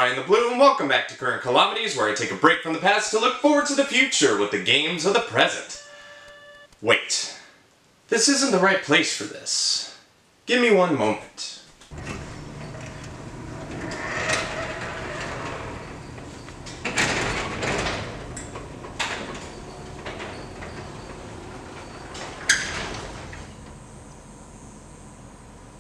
BrianTheBlue, and welcome back to Current Calamities, where I take a break from the past to look forward to the future with the games of the present. Wait, this isn't the right place for this. Give me one moment.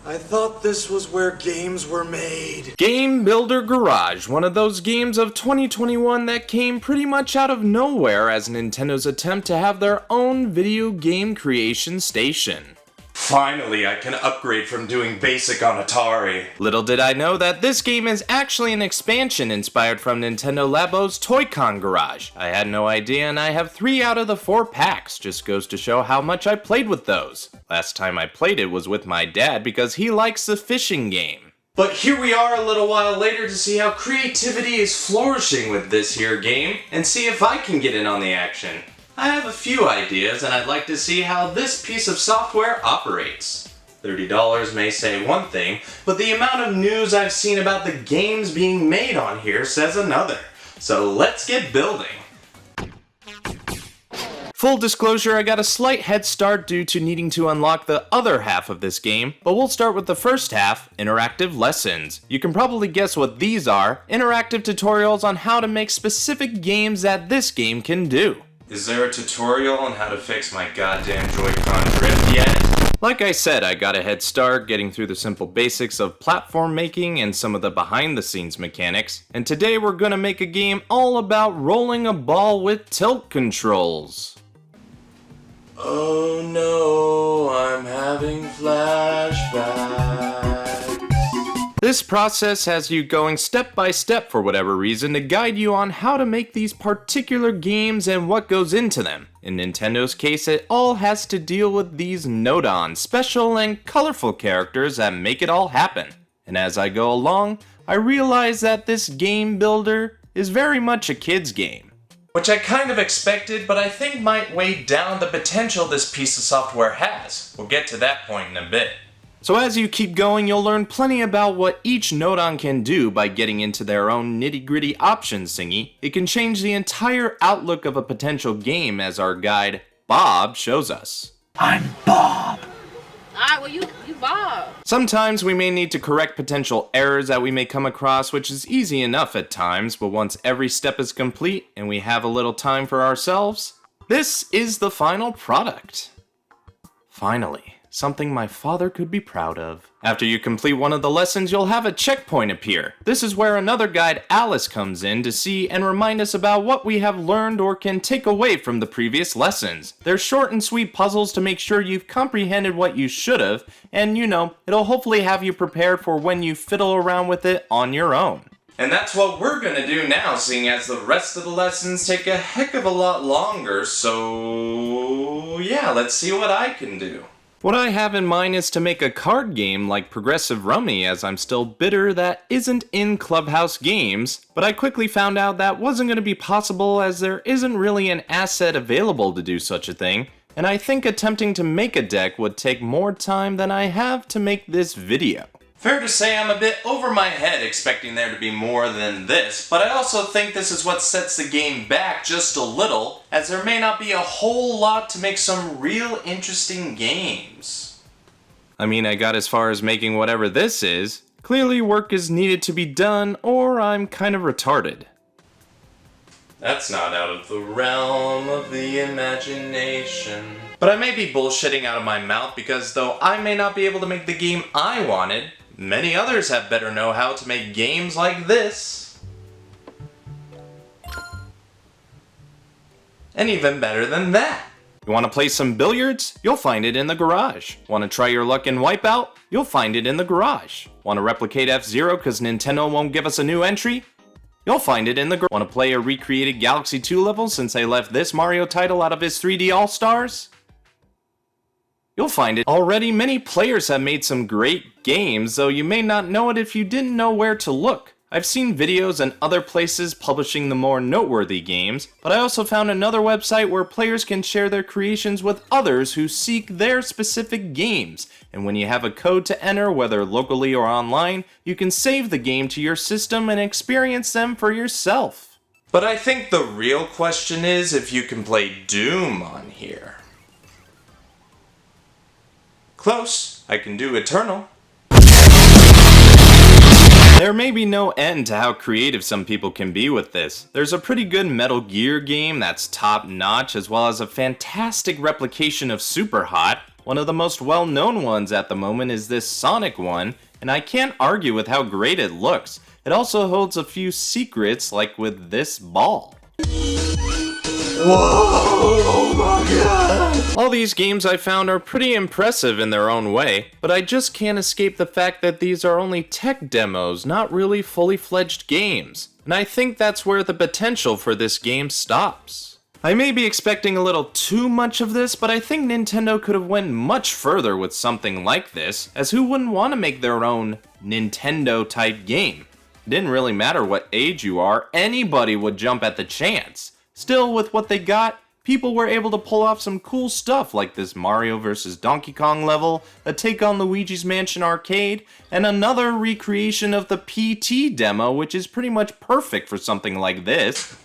I thought this was where games were made. Game Builder Garage, one of those games of 2021 that came pretty much out of nowhere as Nintendo's attempt to have their own video game creation station. Finally, I can upgrade from doing basic on Atari. Little did I know that this game is actually an expansion inspired from Nintendo Labo's Toy-Con Garage. I had no idea, and I have 3 out of the 4 packs, just goes to show how much I played with those. Last time I played it was with my dad because he likes the fishing game. But here we are a little while later to see how creativity is flourishing with this here game, and see if I can get in on the action. I have a few ideas, and I'd like to see how this piece of software operates. $30 may say one thing, but the amount of news I've seen about the games being made on here says another. So let's get building. Full disclosure, I got a slight head start due to needing to unlock the other half of this game, but we'll start with the first half, interactive lessons. You can probably guess what these are, interactive tutorials on how to make specific games that this game can do. Is there a tutorial on how to fix my goddamn Joy-Con drift yet? Like I said, I got a head start getting through the simple basics of platform making and some of the behind-the-scenes mechanics, and today we're gonna make a game all about rolling a ball with tilt controls. Oh no, I'm having flashbacks. This process has you going step by step for whatever reason to guide you on how to make these particular games and what goes into them. In Nintendo's case, it all has to deal with these Nodon, special and colorful characters that make it all happen. And as I go along, I realize that this game builder is very much a kid's game. Which I kind of expected, but I think might weigh down the potential this piece of software has. We'll get to that point in a bit. So as you keep going, you'll learn plenty about what each Nodon can do by getting into their own nitty-gritty options thingy. It can change the entire outlook of a potential game, as our guide, Bob, shows us. I'm Bob. Alright, well you Bob. Sometimes we may need to correct potential errors that we may come across, which is easy enough at times, but once every step is complete and we have a little time for ourselves, this is the final product. Finally. Something my father could be proud of. After you complete one of the lessons, you'll have a checkpoint appear. This is where another guide, Alice, comes in to see and remind us about what we have learned or can take away from the previous lessons. They're short and sweet puzzles to make sure you've comprehended what you should have, and it'll hopefully have you prepared for when you fiddle around with it on your own. And that's what we're gonna do now, seeing as the rest of the lessons take a heck of a lot longer, so yeah, let's see what I can do. What I have in mind is to make a card game like Progressive Rummy, as I'm still bitter that isn't in Clubhouse Games, but I quickly found out that wasn't going to be possible as there isn't really an asset available to do such a thing, and I think attempting to make a deck would take more time than I have to make this video. Fair to say I'm a bit over my head expecting there to be more than this, but I also think this is what sets the game back just a little, as there may not be a whole lot to make some real interesting games. I mean, I got as far as making whatever this is. Clearly work is needed to be done, or I'm kind of retarded. That's not out of the realm of the imagination. But I may be bullshitting out of my mouth because though I may not be able to make the game I wanted, many others have better know-how to make games like this. And even better than that. You want to play some billiards? You'll find it in the garage. Want to try your luck in Wipeout? You'll find it in the garage. Want to replicate F-Zero because Nintendo won't give us a new entry? You'll find it in the garage. Want to play a recreated Galaxy 2 level since they left this Mario title out of his 3D All-Stars? You'll find it. Already, many players have made some great games, though you may not know it if you didn't know where to look. I've seen videos and other places publishing the more noteworthy games, but I also found another website where players can share their creations with others who seek their specific games, and when you have a code to enter, whether locally or online, you can save the game to your system and experience them for yourself. But I think the real question is if you can play Doom on here. Close, I can do Eternal. There may be no end to how creative some people can be with this. There's a pretty good Metal Gear game that's top notch, as well as a fantastic replication of Super Hot. One of the most well-known ones at the moment is this Sonic one, and I can't argue with how great it looks. It also holds a few secrets, like with this ball. Whoa! Oh my god! All these games I found are pretty impressive in their own way, but I just can't escape the fact that these are only tech demos, not really fully fledged games. And I think that's where the potential for this game stops. I may be expecting a little too much of this, but I think Nintendo could have went much further with something like this, as who wouldn't want to make their own Nintendo-type game? It didn't really matter what age you are, anybody would jump at the chance. Still, with what they got, people were able to pull off some cool stuff like this Mario vs. Donkey Kong level, a take on Luigi's Mansion Arcade, and another recreation of the PT demo, which is pretty much perfect for something like this.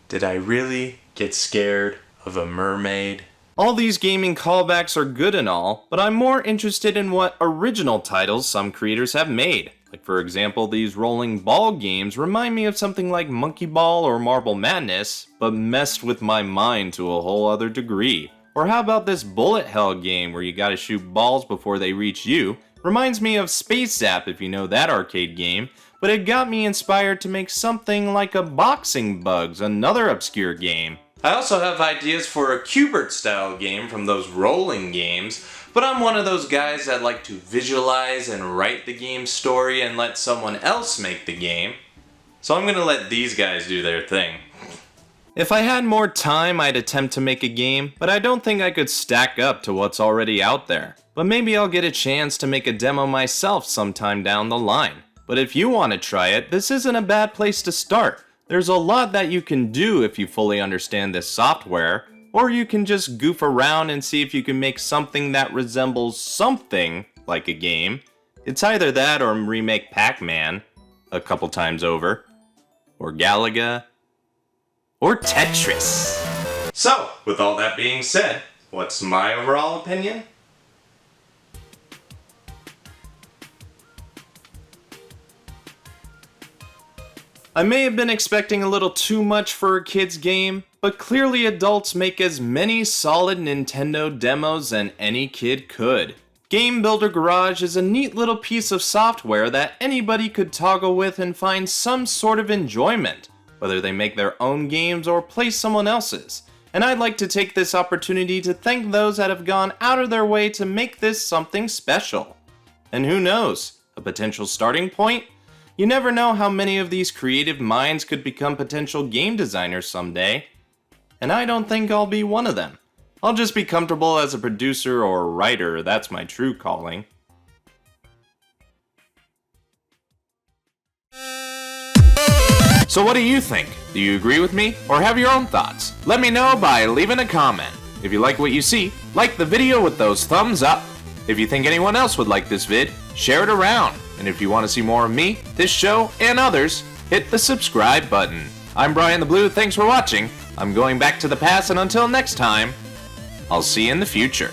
Did I really get scared of a mermaid? All these gaming callbacks are good and all, but I'm more interested in what original titles some creators have made. Like for example, these rolling ball games remind me of something like Monkey Ball or Marble Madness, but messed with my mind to a whole other degree. Or how about this bullet hell game where you gotta shoot balls before they reach you? Reminds me of Space Zap if you know that arcade game, but it got me inspired to make something like a Boxing Bugs, another obscure game. I also have ideas for a Q*bert style game from those rolling games, but I'm one of those guys that like to visualize and write the game story and let someone else make the game. So I'm gonna let these guys do their thing. If I had more time, I'd attempt to make a game, but I don't think I could stack up to what's already out there. But maybe I'll get a chance to make a demo myself sometime down the line. But if you want to try it, this isn't a bad place to start. There's a lot that you can do if you fully understand this software, or you can just goof around and see if you can make something that resembles something like a game. It's either that or remake Pac-Man a couple times over, or Galaga, or Tetris. So, with all that being said, what's my overall opinion? I may have been expecting a little too much for a kid's game, but clearly adults make as many solid Nintendo demos than any kid could. Game Builder Garage is a neat little piece of software that anybody could toggle with and find some sort of enjoyment, whether they make their own games or play someone else's. And I'd like to take this opportunity to thank those that have gone out of their way to make this something special. And who knows, a potential starting point? You never know how many of these creative minds could become potential game designers someday. And I don't think I'll be one of them. I'll just be comfortable as a producer or writer, that's my true calling. So what do you think? Do you agree with me? Or have your own thoughts? Let me know by leaving a comment. If you like what you see, like the video with those thumbs up. If you think anyone else would like this vid, share it around. And if you want to see more of me, this show, and others, hit the subscribe button. I'm BrianTheBlue, thanks for watching. I'm going back to the past, and until next time, I'll see you in the future.